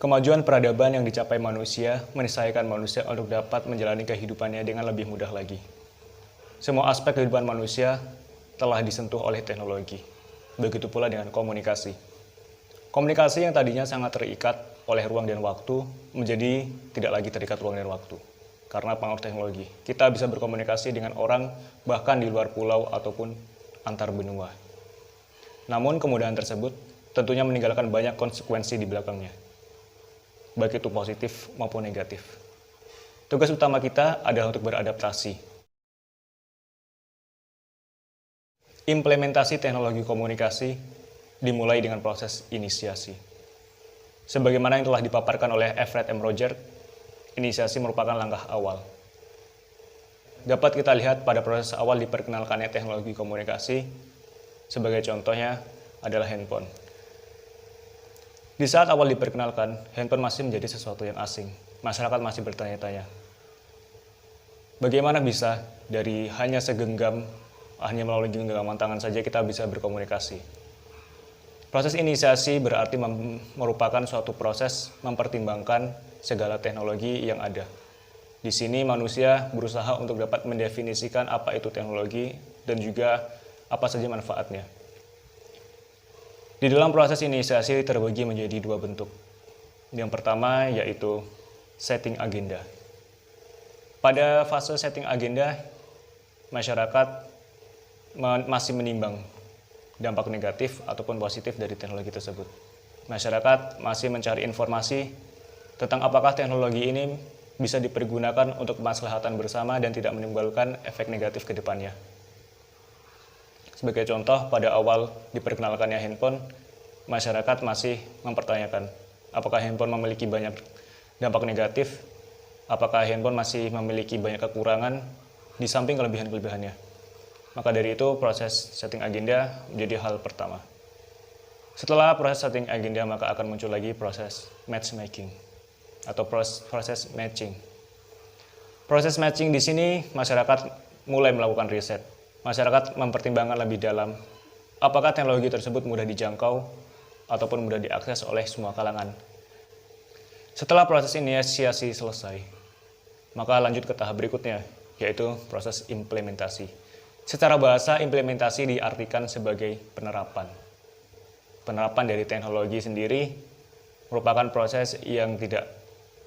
Kemajuan peradaban yang dicapai manusia meniscaykan manusia untuk dapat menjalani kehidupannya dengan lebih mudah lagi. Semua aspek kehidupan manusia telah disentuh oleh teknologi. Begitu pula dengan komunikasi. Komunikasi yang tadinya sangat terikat oleh ruang dan waktu menjadi tidak lagi terikat ruang dan waktu. Karena pengaruh teknologi, kita bisa berkomunikasi dengan orang bahkan di luar pulau ataupun antar benua. Namun kemudahan tersebut tentunya meninggalkan banyak konsekuensi di belakangnya, baik itu positif maupun negatif. Tugas utama kita adalah untuk beradaptasi. Implementasi teknologi komunikasi dimulai dengan proses inisiasi. Sebagaimana yang telah dipaparkan oleh Everett M. Rogers, inisiasi merupakan langkah awal. Dapat kita lihat pada proses awal diperkenalkannya teknologi komunikasi, sebagai contohnya adalah handphone. Di saat awal diperkenalkan, handphone masih menjadi sesuatu yang asing. Masyarakat masih bertanya-tanya, bagaimana bisa dari hanya melalui genggaman tangan saja kita bisa berkomunikasi. Proses inisiasi berarti merupakan suatu proses mempertimbangkan segala teknologi yang ada. Di sini manusia berusaha untuk dapat mendefinisikan apa itu teknologi dan juga apa saja manfaatnya. Di dalam proses inisiasi terbagi menjadi dua bentuk. Yang pertama yaitu setting agenda. Pada fase setting agenda, masyarakat masih menimbang dampak negatif ataupun positif dari teknologi tersebut. Masyarakat masih mencari informasi tentang apakah teknologi ini bisa dipergunakan untuk kemaslahatan bersama dan tidak menimbulkan efek negatif ke depannya. Sebagai contoh, pada awal diperkenalkannya handphone, masyarakat masih mempertanyakan apakah handphone memiliki banyak dampak negatif, apakah handphone masih memiliki banyak kekurangan di samping kelebihan-kelebihannya. Maka dari itu proses setting agenda menjadi hal pertama. Setelah proses setting agenda, maka akan muncul lagi proses matchmaking atau proses matching. Proses matching di sini masyarakat mulai melakukan riset. Masyarakat mempertimbangkan lebih dalam apakah teknologi tersebut mudah dijangkau ataupun mudah diakses oleh semua kalangan. Setelah proses inisiasi selesai, maka lanjut ke tahap berikutnya, yaitu proses implementasi. Secara bahasa, implementasi diartikan sebagai penerapan. Penerapan dari teknologi sendiri merupakan proses yang tidak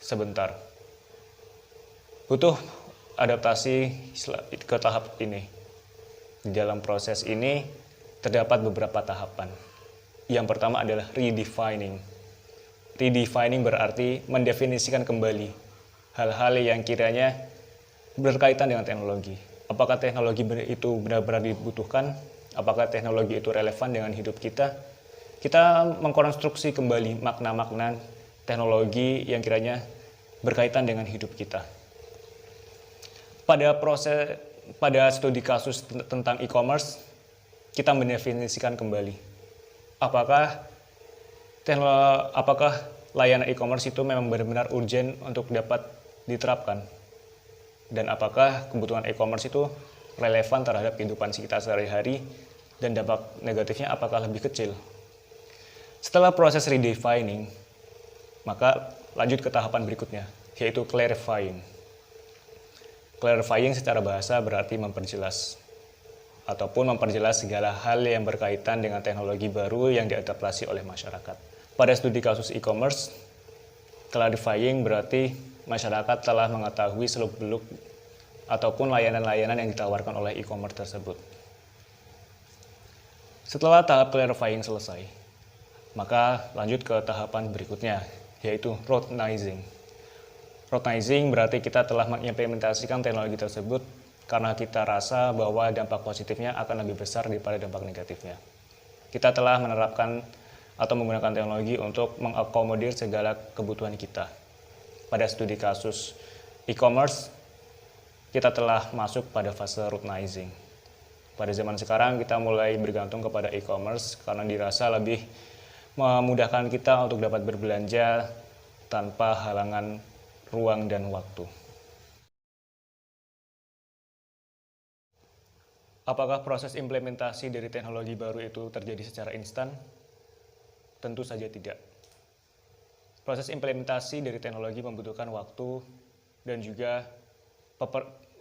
sebentar. Butuh adaptasi ke tahap ini. Di dalam proses ini terdapat beberapa tahapan. Yang pertama adalah redefining. Redefining berarti mendefinisikan kembali hal-hal yang kiranya berkaitan dengan teknologi. Apakah teknologi itu benar-benar dibutuhkan? Apakah teknologi itu relevan dengan hidup kita? Kita mengkonstruksi kembali makna-makna teknologi yang kiranya berkaitan dengan hidup kita. Pada studi kasus tentang e-commerce, kita mendefinisikan kembali apakah layanan e-commerce itu memang benar-benar urgent untuk dapat diterapkan. Dan apakah kebutuhan e-commerce itu relevan terhadap kehidupan kita sehari-hari dan dampak negatifnya apakah lebih kecil. Setelah proses redefining, maka lanjut ke tahapan berikutnya, yaitu clarifying. Clarifying secara bahasa berarti memperjelas ataupun memperjelas segala hal yang berkaitan dengan teknologi baru yang diadaptasi oleh masyarakat. Pada studi kasus e-commerce, clarifying berarti masyarakat telah mengetahui seluk-beluk ataupun layanan-layanan yang ditawarkan oleh e-commerce tersebut. Setelah tahap clarifying selesai, maka lanjut ke tahapan berikutnya, yaitu routinizing. Routinizing berarti kita telah mengimplementasikan teknologi tersebut karena kita rasa bahwa dampak positifnya akan lebih besar daripada dampak negatifnya. Kita telah menerapkan atau menggunakan teknologi untuk mengakomodir segala kebutuhan kita. Pada studi kasus e-commerce, kita telah masuk pada fase routinizing. Pada zaman sekarang kita mulai bergantung kepada e-commerce karena dirasa lebih memudahkan kita untuk dapat berbelanja tanpa halangan ruang dan waktu. Apakah proses implementasi dari teknologi baru itu terjadi secara instan? Tentu saja tidak. Proses implementasi dari teknologi membutuhkan waktu dan juga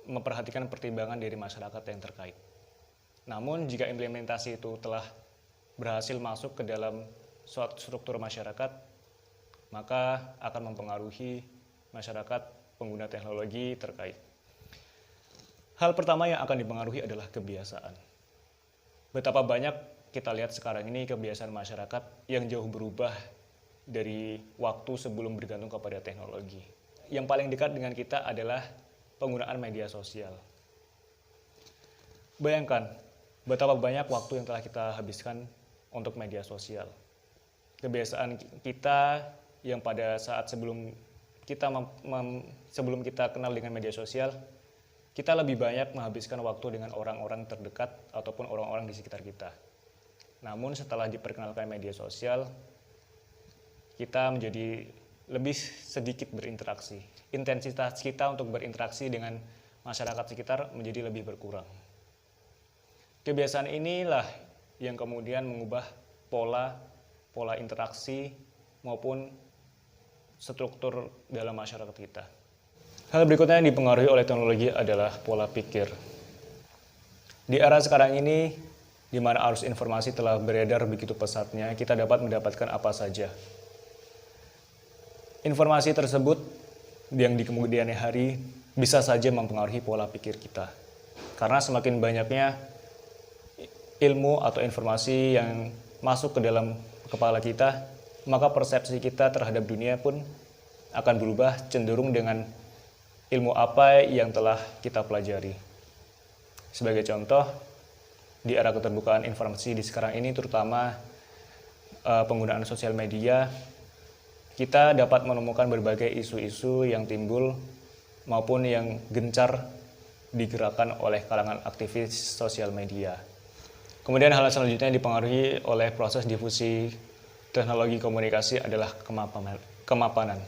memperhatikan pertimbangan dari masyarakat yang terkait. Namun, jika implementasi itu telah berhasil masuk ke dalam suatu struktur masyarakat, maka akan mempengaruhi masyarakat pengguna teknologi terkait. Hal pertama yang akan dipengaruhi adalah kebiasaan. Betapa banyak kita lihat sekarang ini kebiasaan masyarakat yang jauh berubah dari waktu sebelum bergantung kepada teknologi. Yang paling dekat dengan kita adalah penggunaan media sosial. Bayangkan betapa banyak waktu yang telah kita habiskan untuk media sosial. Kebiasaan kita yang pada saat sebelum kita kenal dengan media sosial, kita lebih banyak menghabiskan waktu dengan orang-orang terdekat ataupun orang-orang di sekitar kita. Namun setelah diperkenalkan media sosial, kita menjadi lebih sedikit berinteraksi. Intensitas kita untuk berinteraksi dengan masyarakat sekitar menjadi lebih berkurang. Kebiasaan inilah yang kemudian mengubah pola interaksi maupun struktur dalam masyarakat kita. Hal berikutnya yang dipengaruhi oleh teknologi adalah pola pikir. Di era sekarang ini, di mana arus informasi telah beredar begitu pesatnya, kita dapat mendapatkan apa saja. Informasi tersebut yang di kemudian hari bisa saja mempengaruhi pola pikir kita. Karena semakin banyaknya ilmu atau informasi yang masuk ke dalam kepala kita, maka persepsi kita terhadap dunia pun akan berubah cenderung dengan ilmu apa yang telah kita pelajari. Sebagai contoh, di era keterbukaan informasi di sekarang ini, terutama penggunaan sosial media, kita dapat menemukan berbagai isu-isu yang timbul maupun yang gencar digerakkan oleh kalangan aktivis sosial media. Kemudian hal selanjutnya yang dipengaruhi oleh proses difusi teknologi komunikasi adalah kemapanan.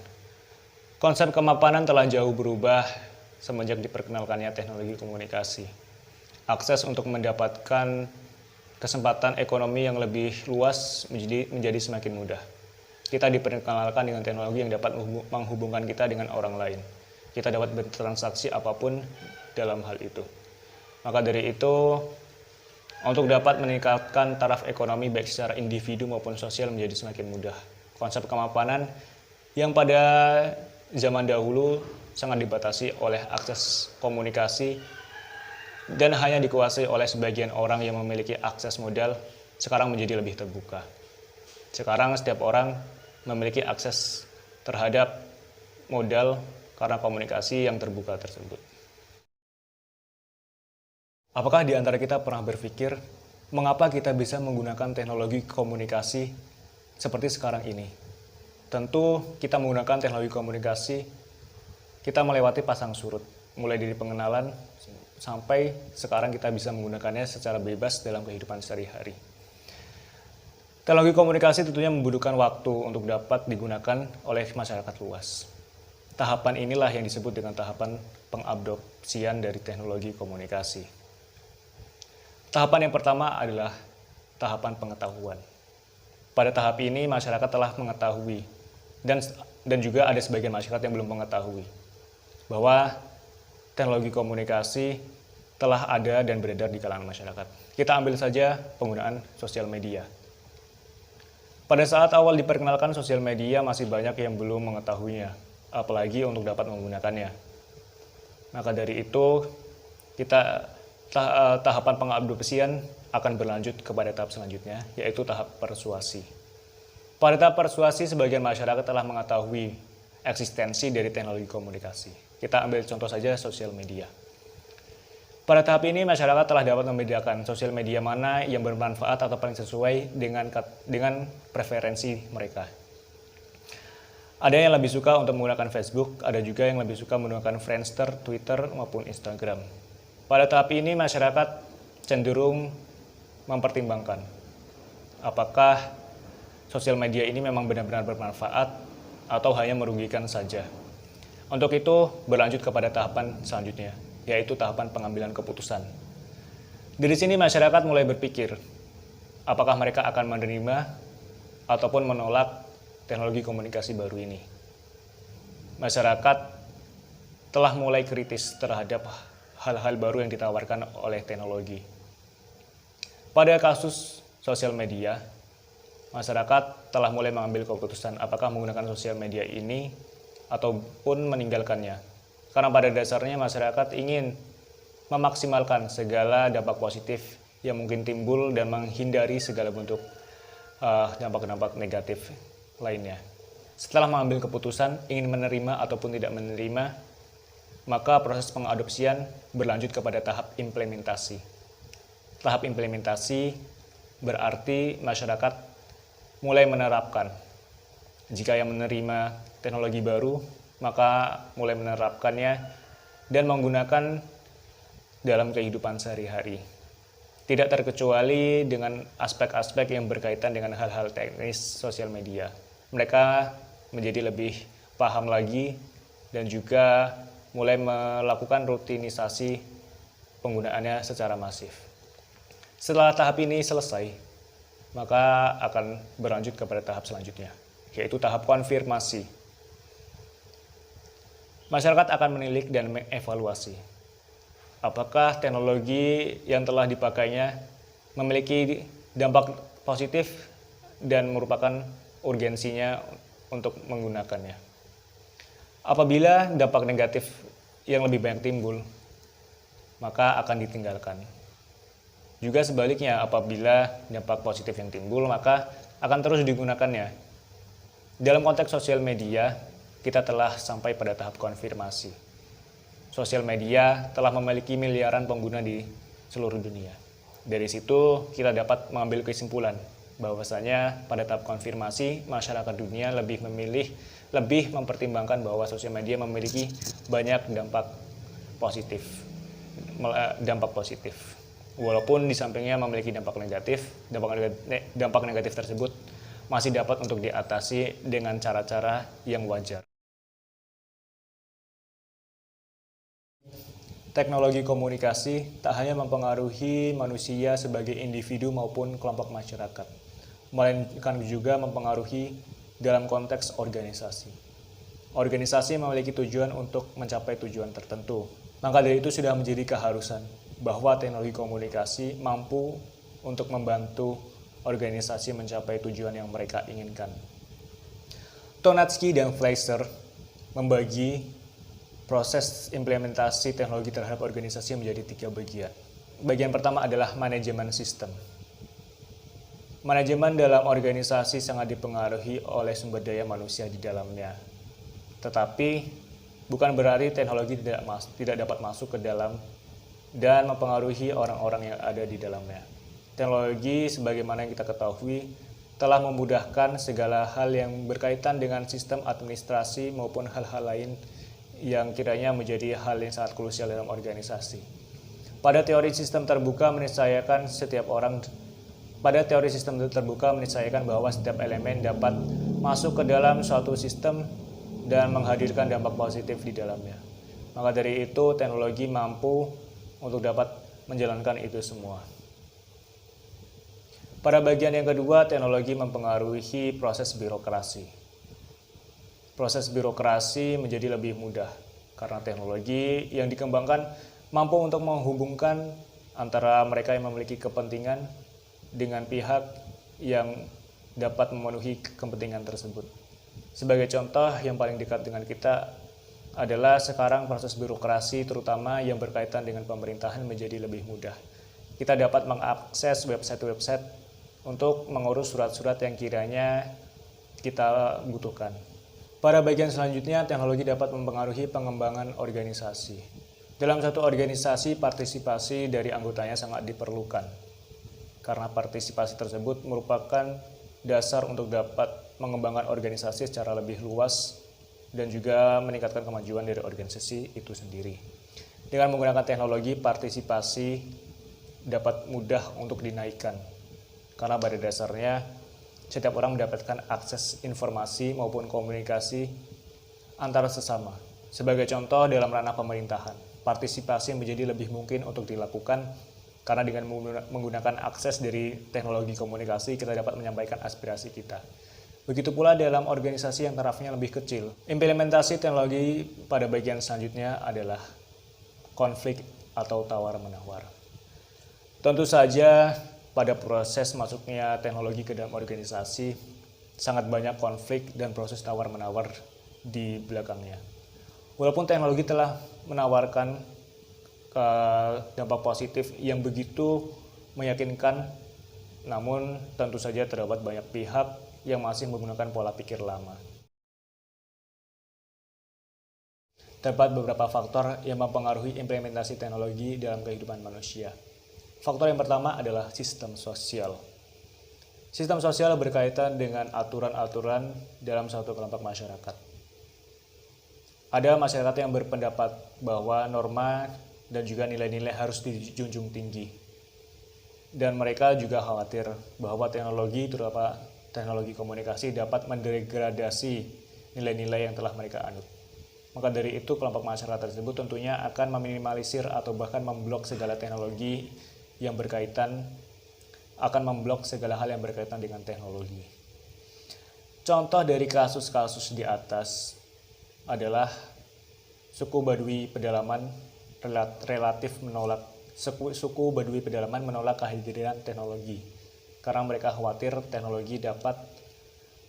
Konsep kemapanan telah jauh berubah semenjak diperkenalkannya teknologi komunikasi. Akses untuk mendapatkan kesempatan ekonomi yang lebih luas menjadi semakin mudah. Kita diperkenalkan dengan teknologi yang dapat menghubungkan kita dengan orang lain. Kita dapat bertransaksi apapun dalam hal itu. Maka dari itu, untuk dapat meningkatkan taraf ekonomi baik secara individu maupun sosial menjadi semakin mudah. Konsep kemapanan yang pada zaman dahulu sangat dibatasi oleh akses komunikasi dan hanya dikuasai oleh sebagian orang yang memiliki akses modal, sekarang menjadi lebih terbuka. Sekarang setiap orang memiliki akses terhadap modal karena komunikasi yang terbuka tersebut. Apakah di antara kita pernah berpikir, mengapa kita bisa menggunakan teknologi komunikasi seperti sekarang ini? Tentu kita menggunakan teknologi komunikasi, kita melewati pasang surut, mulai dari pengenalan sampai sekarang kita bisa menggunakannya secara bebas dalam kehidupan sehari-hari. Teknologi komunikasi tentunya membutuhkan waktu untuk dapat digunakan oleh masyarakat luas. Tahapan inilah yang disebut dengan tahapan pengadopsian dari teknologi komunikasi. Tahapan yang pertama adalah tahapan pengetahuan. Pada tahap ini masyarakat telah mengetahui dan juga ada sebagian masyarakat yang belum mengetahui bahwa teknologi komunikasi telah ada dan beredar di kalangan masyarakat. Kita ambil saja penggunaan sosial media. Pada saat awal diperkenalkan sosial media masih banyak yang belum mengetahuinya, apalagi untuk dapat menggunakannya. Maka dari itu tahapan pengadopsian akan berlanjut kepada tahap selanjutnya, yaitu tahap persuasi. Pada tahap persuasi, sebagian masyarakat telah mengetahui eksistensi dari teknologi komunikasi. Kita ambil contoh saja sosial media. Pada tahap ini, masyarakat telah dapat membedakan sosial media mana yang bermanfaat atau paling sesuai dengan preferensi mereka. Ada yang lebih suka untuk menggunakan Facebook, ada juga yang lebih suka menggunakan Friendster, Twitter, maupun Instagram. Pada tahap ini masyarakat cenderung mempertimbangkan apakah sosial media ini memang benar-benar bermanfaat atau hanya merugikan saja. Untuk itu berlanjut kepada tahapan selanjutnya, yaitu tahapan pengambilan keputusan. Dari sini masyarakat mulai berpikir apakah mereka akan menerima ataupun menolak teknologi komunikasi baru ini. Masyarakat telah mulai kritis terhadap hal-hal baru yang ditawarkan oleh teknologi. Pada kasus sosial media, masyarakat telah mulai mengambil keputusan apakah menggunakan sosial media ini ataupun meninggalkannya. Karena pada dasarnya masyarakat ingin memaksimalkan segala dampak positif yang mungkin timbul dan menghindari segala bentuk dampak-dampak negatif lainnya. Setelah mengambil keputusan ingin menerima ataupun tidak menerima, maka proses pengadopsian berlanjut kepada tahap implementasi. Tahap implementasi berarti masyarakat mulai menerapkan. Jika yang menerima teknologi baru, maka mulai menerapkannya dan menggunakan dalam kehidupan sehari-hari. Tidak terkecuali dengan aspek-aspek yang berkaitan dengan hal-hal teknis sosial media. Mereka menjadi lebih paham lagi dan juga mulai melakukan rutinisasi penggunaannya secara masif. Setelah tahap ini selesai, maka akan berlanjut kepada tahap selanjutnya, yaitu tahap konfirmasi. Masyarakat akan menilik dan mengevaluasi apakah teknologi yang telah dipakainya memiliki dampak positif dan merupakan urgensinya untuk menggunakannya. Apabila dampak negatif yang lebih banyak timbul, maka akan ditinggalkan. Juga sebaliknya, apabila dampak positif yang timbul, maka akan terus digunakannya. Dalam konteks sosial media, kita telah sampai pada tahap konfirmasi. Sosial media telah memiliki miliaran pengguna di seluruh dunia. Dari situ kita dapat mengambil kesimpulan bahwasanya pada tahap konfirmasi masyarakat dunia lebih mempertimbangkan bahwa sosial media memiliki banyak dampak positif. Walaupun di sampingnya memiliki dampak negatif tersebut masih dapat untuk diatasi dengan cara-cara yang wajar. Teknologi komunikasi tak hanya mempengaruhi manusia sebagai individu maupun kelompok masyarakat, melainkan juga mempengaruhi dalam konteks organisasi. Organisasi memiliki tujuan untuk mencapai tujuan tertentu. Maka dari itu sudah menjadi keharusan bahwa teknologi komunikasi mampu untuk membantu organisasi mencapai tujuan yang mereka inginkan. Tonatzky dan Fleischer membagi proses implementasi teknologi terhadap organisasi menjadi 3 bagian. Bagian pertama adalah manajemen sistem. Manajemen dalam organisasi sangat dipengaruhi oleh sumber daya manusia di dalamnya. Tetapi bukan berarti teknologi tidak dapat masuk ke dalam dan mempengaruhi orang-orang yang ada di dalamnya. Teknologi sebagaimana yang kita ketahui telah memudahkan segala hal yang berkaitan dengan sistem administrasi maupun hal-hal lain yang kiranya menjadi hal yang sangat krusial dalam organisasi. Pada teori sistem terbuka meniscayakan bahwa setiap elemen dapat masuk ke dalam suatu sistem dan menghadirkan dampak positif di dalamnya. Maka dari itu teknologi mampu untuk dapat menjalankan itu semua. Pada bagian yang kedua, teknologi mempengaruhi proses birokrasi. Proses birokrasi menjadi lebih mudah karena teknologi yang dikembangkan mampu untuk menghubungkan antara mereka yang memiliki kepentingan dengan pihak yang dapat memenuhi kepentingan tersebut. Sebagai contoh yang paling dekat dengan kita adalah sekarang proses birokrasi terutama yang berkaitan dengan pemerintahan menjadi lebih mudah. Kita dapat mengakses website-website untuk mengurus surat-surat yang kiranya kita butuhkan. Pada bagian selanjutnya, teknologi dapat mempengaruhi pengembangan organisasi. Dalam satu organisasi, partisipasi dari anggotanya sangat diperlukan. Karena partisipasi tersebut merupakan dasar untuk dapat mengembangkan organisasi secara lebih luas dan juga meningkatkan kemajuan dari organisasi itu sendiri. Dengan menggunakan teknologi, partisipasi dapat mudah untuk dinaikkan. Karena pada dasarnya, setiap orang mendapatkan akses informasi maupun komunikasi antara sesama. Sebagai contoh dalam ranah pemerintahan, partisipasi menjadi lebih mungkin untuk dilakukan karena dengan menggunakan akses dari teknologi komunikasi kita dapat menyampaikan aspirasi kita. Begitu pula dalam organisasi yang tarafnya lebih kecil. Implementasi teknologi pada bagian selanjutnya adalah konflik atau tawar-menawar. Tentu saja pada proses masuknya teknologi ke dalam organisasi, sangat banyak konflik dan proses tawar-menawar di belakangnya. Walaupun teknologi telah menawarkan dampak positif yang begitu meyakinkan, namun tentu saja terdapat banyak pihak yang masih menggunakan pola pikir lama. Terdapat beberapa faktor yang mempengaruhi implementasi teknologi dalam kehidupan manusia. Faktor yang pertama adalah sistem sosial. Sistem sosial berkaitan dengan aturan-aturan dalam suatu kelompok masyarakat. Ada masyarakat yang berpendapat bahwa norma dan juga nilai-nilai harus dijunjung tinggi. Dan mereka juga khawatir bahwa teknologi, terutama teknologi komunikasi, dapat mendegradasi nilai-nilai yang telah mereka anut. Maka dari itu kelompok masyarakat tersebut tentunya akan meminimalisir atau bahkan memblok segala teknologi yang berkaitan, akan memblok segala hal yang berkaitan dengan teknologi. Contoh dari kasus-kasus di atas adalah suku Baduy pedalaman menolak kehadiran teknologi karena mereka khawatir teknologi dapat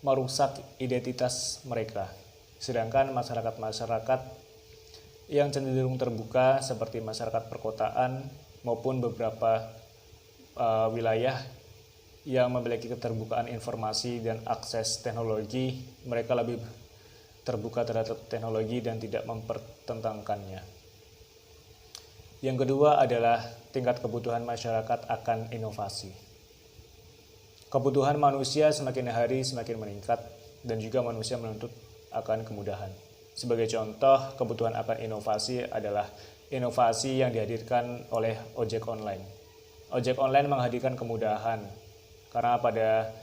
merusak identitas mereka. Sedangkan masyarakat-masyarakat yang cenderung terbuka seperti masyarakat perkotaan maupun beberapa wilayah yang memiliki keterbukaan informasi dan akses teknologi, mereka lebih terbuka terhadap teknologi dan tidak mempertentangkannya. Yang kedua adalah tingkat kebutuhan masyarakat akan inovasi. Kebutuhan manusia semakin hari semakin meningkat dan juga manusia menuntut akan kemudahan. Sebagai contoh, kebutuhan akan inovasi adalah inovasi yang dihadirkan oleh ojek online. Ojek online menghadirkan kemudahan karena pada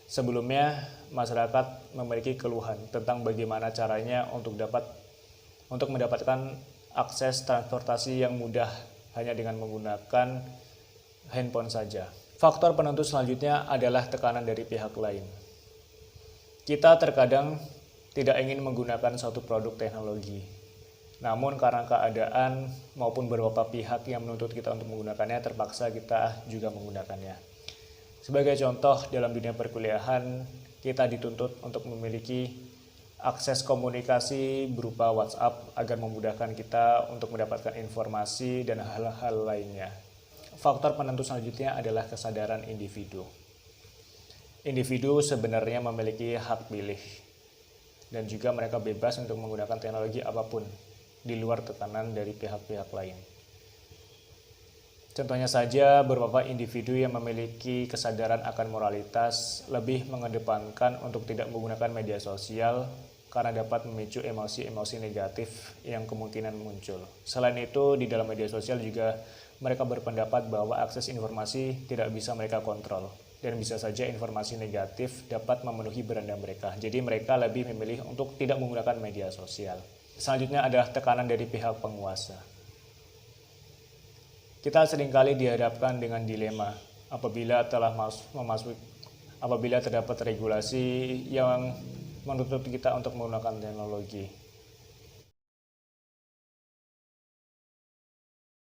sebelumnya masyarakat memiliki keluhan tentang bagaimana caranya untuk mendapatkan akses transportasi yang mudah hanya dengan menggunakan handphone saja. Faktor penentu selanjutnya adalah tekanan dari pihak lain. Kita terkadang tidak ingin menggunakan suatu produk teknologi, namun karena keadaan maupun beberapa pihak yang menuntut kita untuk menggunakannya, terpaksa kita juga menggunakannya. Sebagai contoh, dalam dunia perkuliahan, kita dituntut untuk memiliki akses komunikasi berupa WhatsApp agar memudahkan kita untuk mendapatkan informasi dan hal-hal lainnya. Faktor penentu selanjutnya adalah kesadaran individu. Individu sebenarnya memiliki hak pilih dan juga mereka bebas untuk menggunakan teknologi apapun di luar tekanan dari pihak-pihak lain. Contohnya saja, beberapa individu yang memiliki kesadaran akan moralitas lebih mengedepankan untuk tidak menggunakan media sosial karena dapat memicu emosi-emosi negatif yang kemungkinan muncul. Selain itu, di dalam media sosial juga mereka berpendapat bahwa akses informasi tidak bisa mereka kontrol dan bisa saja informasi negatif dapat memenuhi beranda mereka. Jadi mereka lebih memilih untuk tidak menggunakan media sosial. Selanjutnya adalah tekanan dari pihak penguasa. Kita seringkali dihadapkan dengan dilema apabila terdapat regulasi yang menuntut kita untuk menggunakan teknologi.